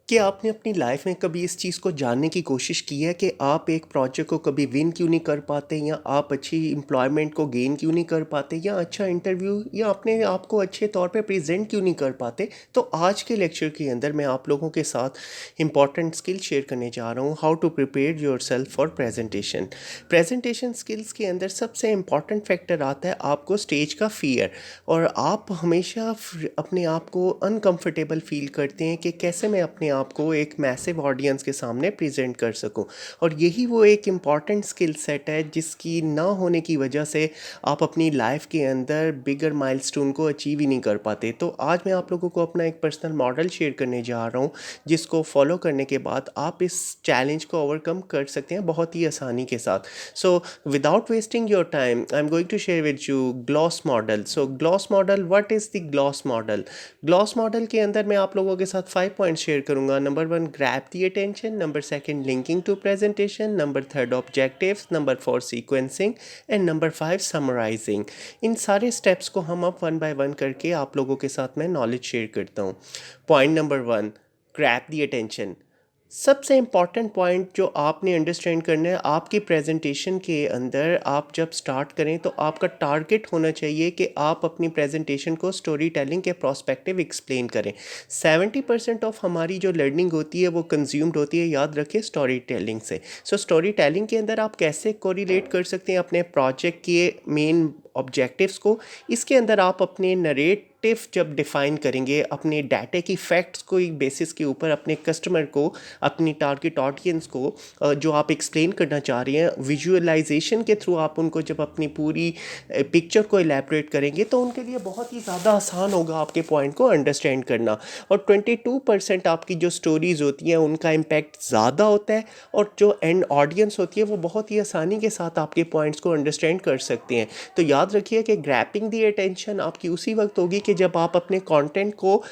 कि आपने अपनी लाइफ में कभी इस चीज़ को जानने की कोशिश की है कि आप एक प्रोजेक्ट को कभी विन क्यों नहीं कर पाते, या आप अच्छी एम्प्लॉयमेंट को गेन क्यों नहीं कर पाते, या अच्छा इंटरव्यू या अपने आप को अच्छे तौर पे प्रेजेंट क्यों नहीं कर पाते। तो आज के लेक्चर के अंदर मैं आप लोगों के साथ इंपॉर्टेंट स्किल शेयर करने जा रहा हूँ, how to prepare yourself for presentation. Presentation skills के अंदर सबसे इम्पॉर्टेंट फैक्टर आता है आपको स्टेज का फियर। और आप हमेशा अपने आप को अनकंफर्टेबल फील करते हैं कि कैसे मैं अपने आप को एक मैसिव ऑडियंस के सामने प्रेजेंट कर सकूं। और यही वो एक इम्पॉर्टेंट स्किल सेट है जिसकी ना होने की वजह से आप अपनी लाइफ के अंदर बिगर माइलस्टोन को अचीव ही नहीं कर पाते। तो आज मैं आप लोगों को अपना एक पर्सनल मॉडल शेयर करने जा रहा हूँ, जिसको फॉलो करने के बाद आप इस चैलेंज को ओवरकम कर सकते हैं बहुत ही आसानी के साथ। सो without wasting your time, I'm going to share with you gloss model. So gloss model, what is the gloss model? Gloss model के अंदर मैं आप लोगों के साथ 5 पॉइंट शेयर करूंगा। Number 1, grab the attention. Number 2, linking to presentation. Number 3, objectives. Number 4, sequencing. And number 5, summarising. इन सारे स्टेप्स को हम अब वन बाय वन करके आप लोगों के साथ मैं नॉलेज शेयर करता हूँ। Point number 1, grab the attention। सबसे इम्पॉर्टेंट पॉइंट जो आपने अंडरस्टैंड करना है, आपकी प्रेजेंटेशन के अंदर आप जब स्टार्ट करें तो आपका टारगेट होना चाहिए कि आप अपनी प्रेजेंटेशन को स्टोरी टेलिंग के प्रोस्पेक्टिव एक्सप्लेन करें। 70% ऑफ हमारी जो लर्निंग होती है वो कंज्यूम्ड होती है, याद रखें, स्टोरी टेलिंग से। सो स्टोरी टेलिंग के अंदर आप कैसे कोरिलेट कर सकते हैं अपने प्रोजेक्ट के मेन ऑब्जेक्टिव्स को। इसके अंदर आप अपने नरेटिव जब डिफ़ाइन करेंगे, अपने डाटा की फैक्ट्स को एक बेसिस के ऊपर अपने कस्टमर को, अपनी टारगेट ऑडियंस को जो आप एक्सप्लेन करना चाह रहे हैं, विजुअलाइजेशन के थ्रू आप उनको जब अपनी पूरी पिक्चर को एलैबोरेट करेंगे तो उनके लिए बहुत ही ज़्यादा आसान होगा आपके पॉइंट को अंडरस्टैंड करना। और 22% आपकी जो स्टोरीज़ होती हैं उनका इम्पैक्ट ज़्यादा होता है, और जो एंड ऑडियंस होती है वो बहुत ही आसानी के साथ आपके पॉइंट्स को अंडरस्टैंड कर सकते हैं। तो याद रखिए कि ग्रैपिंग दी अटेंशन आपकी उसी वक्त होगी कि जब आप अपने कंटेंट को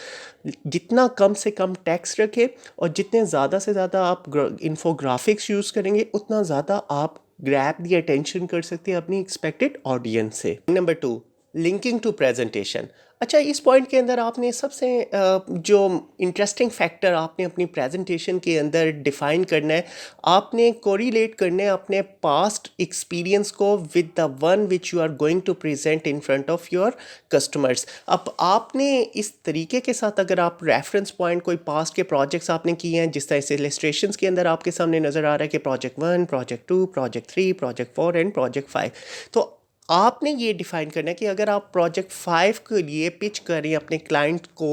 जितना कम से कम टेक्स्ट रखें, और जितने ज़्यादा से ज़्यादा आप इन्फोग्राफिक्स यूज़ करेंगे उतना ज़्यादा आप ग्रैप दी अटेंशन कर सकते हैं अपनी एक्सपेक्टेड ऑडियंस से। Number 2, linking to presentation. अच्छा, इस पॉइंट के अंदर आपने सबसे जो इंटरेस्टिंग फैक्टर आपने अपनी प्रेजेंटेशन के अंदर डिफ़ाइन करना है, आपने कोरिलेट करना है अपने पास्ट एक्सपीरियंस को with the one which you are going to present in front of your customers. अब आपने इस तरीके के साथ, अगर आप रेफरेंस पॉइंट कोई पास्ट के प्रोजेक्ट्स आपने किए हैं, जिस तरह से इलस्ट्रेशंस के अंदर आपके सामने नज़र आ रहा है कि project 1, project 2, project 3, project 4 and project 5, तो आपने ये डिफ़ाइन करना है कि अगर आप प्रोजेक्ट 5 के लिए पिच करें अपने क्लाइंट को,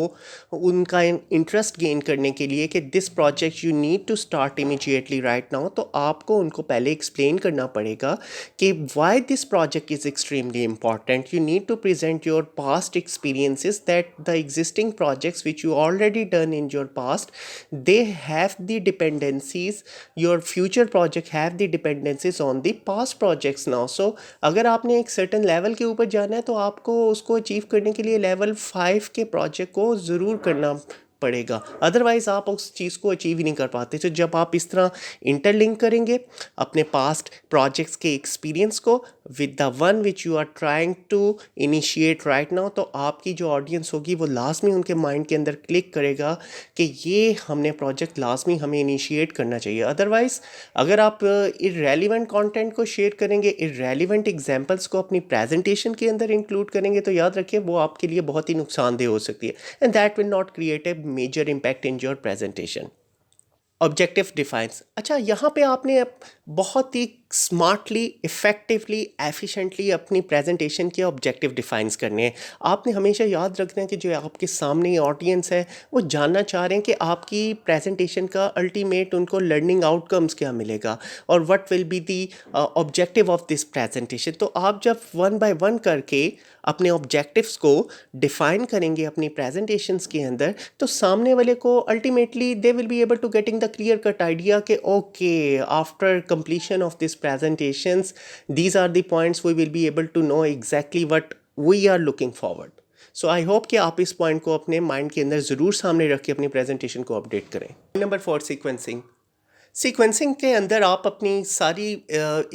उनका इंटरेस्ट गेन करने के लिए कि this project you need to start immediately right now, तो आपको उनको पहले एक्सप्लेन करना पड़ेगा कि why this project is extremely important. You need to present your past experiences that the existing projects which you already done in your past, they have the dependencies, your future project have the dependencies on the past projects now. So अगर आपने एक certain level के ऊपर जाना है तो आपको उसको अचीव करने के लिए लेवल 5 के प्रोजेक्ट को ज़रूर करना पड़ेगा, अदरवाइज़ आप उस चीज़ को अचीव ही नहीं कर पाते। तो जब आप इस तरह इंटरलिंक करेंगे अपने पास्ट प्रोजेक्ट्स के एक्सपीरियंस को with the one which you are trying to initiate right now, तो आपकी जो ऑडियंस होगी वो लाजमी उनके माइंड के अंदर क्लिक करेगा कि ये हमने प्रोजेक्ट लाजमी हमें इनिशिएट करना चाहिए। अदरवाइज़ अगर आप इररेलेवेंट कंटेंट को शेयर करेंगे, इररेलेवेंट एग्जांपल्स को अपनी प्रेजेंटेशन के अंदर इंक्लूड करेंगे, तो याद रखिए वो आपके लिए बहुत ही नुकसानदेह हो सकती है, and that will not create a major impact in your presentation. Objective defines. अच्छा, यहाँ पे आपने बहुत ही स्मार्टली, इफ़ेक्टिवली, एफिशिएंटली अपनी प्रेजेंटेशन के ऑब्जेक्टिव डिफाइंस करने हैं। आपने हमेशा याद रखना है कि जो आपके सामने ऑडियंस है वो जानना चाह रहे हैं कि आपकी प्रेजेंटेशन का अल्टीमेट उनको लर्निंग आउटकम्स क्या मिलेगा, और what will be the objective of this presentation. तो आप जब वन बाय वन करके अपने ऑब्जेक्टिव्स को डिफाइन करेंगे अपनी प्रेजेंटेशंस के अंदर, तो सामने वाले को ultimately they will be able to getting the clear cut idea कि okay, after completion of this presentations, these are the points we will be able to know exactly what we are looking forward. So I hope कि आप इस point को अपने mind के अंदर ज़रूर सामने रख के अपनी प्रेजेंटेशन को अपडेट करें। Number 4, sequencing. सीक्वेंसिंग के अंदर आप अपनी सारी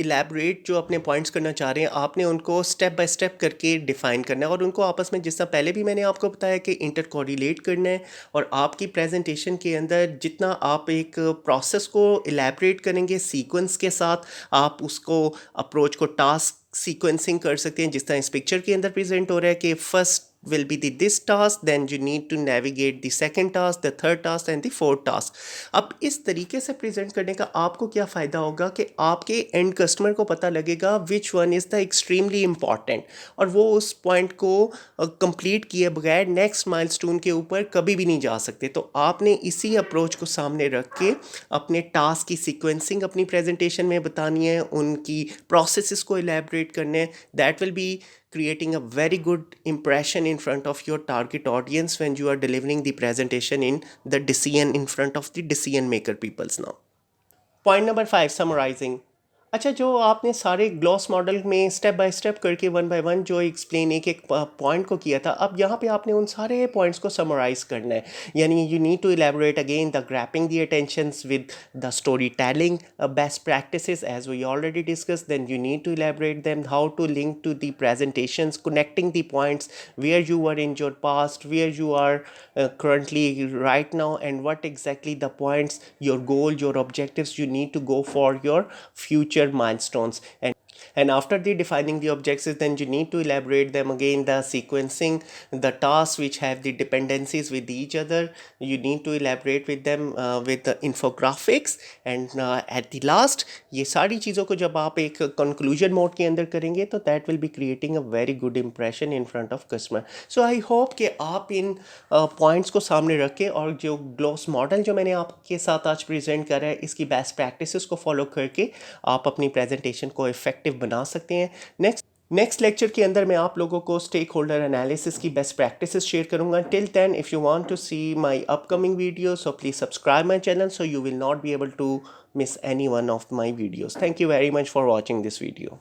इलेबरेट जो अपने पॉइंट्स करना चाह रहे हैं आपने उनको स्टेप बाय स्टेप करके डिफाइन करना है और उनको आपस में, जिस तरह पहले भी मैंने आपको बताया कि इंटर कोरिलेट करना है। और आपकी प्रेजेंटेशन के अंदर जितना आप एक प्रोसेस को इलेबरेट करेंगे सीक्वेंस के साथ, आप उसको अप्रोच को टास्क सीक्वेंसिंग कर सकते हैं, जिस तरह इस पिक्चर के अंदर प्रेजेंट हो रहा है कि first will be this task, then you need to navigate the second task, the third task and the fourth task। अब इस तरीके से प्रेजेंट करने का आपको क्या फ़ायदा होगा कि आपके एंड कस्टमर को पता लगेगा which one is the extremely important, और वो उस पॉइंट को कंप्लीट किए बगैर नेक्स्ट माइलस्टोन के ऊपर कभी भी नहीं जा सकते। तो आपने इसी अप्रोच को सामने रख के अपने टास्क की सीक्वेंसिंग अपनी प्रेजेंटेशन में बतानी है, उनकी प्रोसेसेस को इलेबरेट करने हैं। That will be creating a very good impression in front of your target audience when you are delivering the presentation in the decision in front of the decision maker peoples now। Point number 5, summarizing। अच्छा, जो आपने सारे gloss model में step by step करके one by one जो explain एक एक point को किया था, अब यहाँ पे आपने उन सारे पॉइंट्स को समराइज करना है। यानी you need to elaborate again the grabbing the attentions with the story telling best practices as we already discuss, then you need to elaborate them how to link to the presentations, connecting the points where you are in your past, where you are currently right now, and what exactly the points, your goal, your objectives you need to go for your future milestones। And after the defining the objectives, then you need to elaborate them again, the sequencing, the tasks which have the dependencies with each other, you need to elaborate with them with the infographics। and at the last, ये सारी चीज़ों को जब आप एक conclusion mode के अंदर करेंगे तो that will be creating a very good impression in front of customer। so I hope कि आप इन पॉइंट्स को सामने रखें और जो ग्लॉस मॉडल जो मैंने आपके साथ आज प्रेजेंट करा है इसकी बेस्ट प्रैक्टिसेस को फॉलो करके आप अपनी प्रेजेंटेशन को इफेक्टिव बना सकते हैं। नेक्स्ट लेक्चर के अंदर मैं आप लोगों को स्टेक होल्डर एनालिसिस की बेस्ट प्रैक्टिसेस शेयर करूंगा। Till then, if you want to see my upcoming video, so please subscribe my channel so you will not be able to miss any one of my videos. Thank you very much for watching this video.